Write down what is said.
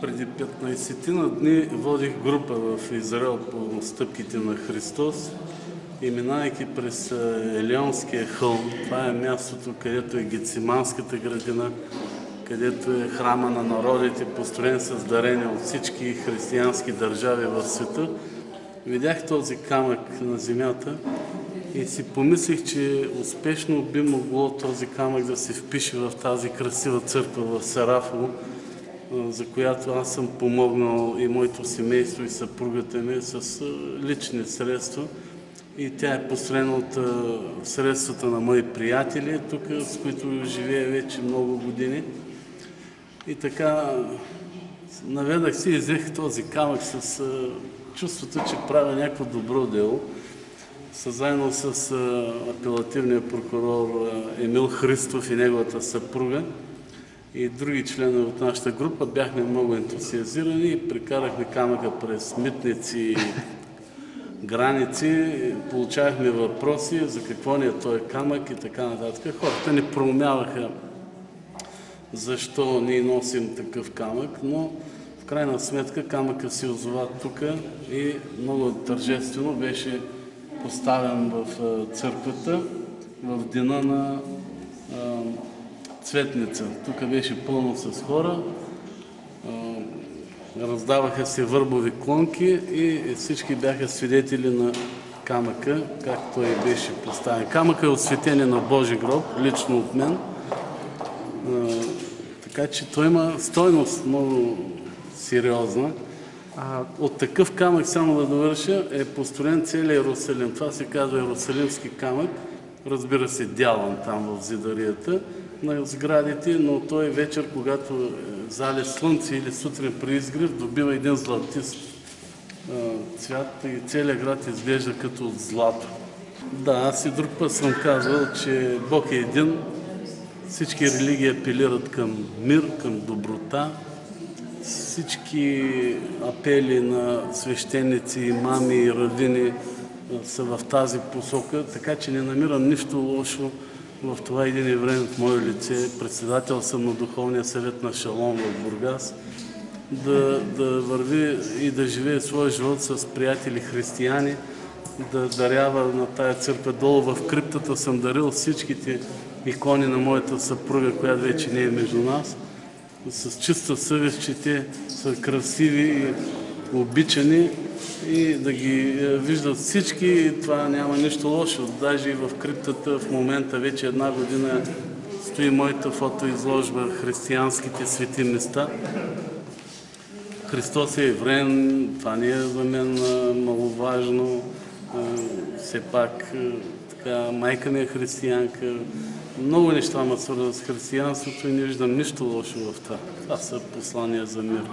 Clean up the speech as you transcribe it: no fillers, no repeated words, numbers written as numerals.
Преди 15 дни водих група в Израел по стъпките на Христос и минавайки през Елионския хълм, това е мястото, където е Гециманската градина, където е храма на народите, построен с дарения от всички християнски държави в света, видях този камък на земята и си помислих, че успешно би могло този камък да се впише в тази красива църква в Сарафово, за която аз съм помогнал и моето семейство и съпругата ми с лични средства. И тя е построена от средствата на мои приятели, тук, с които живея вече много години. И така наведах си и взех този камък с чувството, че правя някакво добро дело. Заедно с апелативния прокурор Емил Христов и неговата съпруга и други членове от нашата група бяхме много ентусиазирани и прекарахме камъка през митници, граници, получавахме въпроси за какво ни е този камък и така нататък. Хората ни проумяваха защо ние носим такъв камък, но в крайна сметка камъка се озова тук и много тържествено беше поставен в църквата в деня на Цветница. Тук беше пълно с хора, раздаваха се върбови клонки и всички бяха свидетели на камъка, как той беше поставен. Камъка е от светение на Божи гроб, лично от мен, така че той има стойност много сериозна. От такъв камък, само да довърша, е построен целият Иерусалим. Това се казва Иерусалимски камък. Разбира се, дялан там в зидарията на сградите, но той вечер, когато зале слънце или сутрин при изгрев, добива един златист цвят и целият град изглежда като от злато. Да, аз и друг път съм казвал, че Бог е един. Всички религии апелират към мир, към доброта. Всички апели на свещеници, имами и равини са в тази посока, така че не намирам нищо лошо в това един евреин в мое лице. Председател съм на Духовния съвет на Шалом в Бургас, да върви и да живее своя живот с приятели християни, да дарява на тая църква. Долу в криптата съм дарил всичките икони на моята съпруга, която вече не е между нас, с чиста съвест, че те са красиви и обичани и да ги виждат всички. Това няма нищо лошо. Даже и в криптата в момента вече една година стои моята фотоизложба «Християнските свети места». Христос е евреин, това не е за мен маловажно. Все пак майка ми е християнка. Много неща ме свързват с християнството и не виждам нищо лошо в това. Това са послания за мир.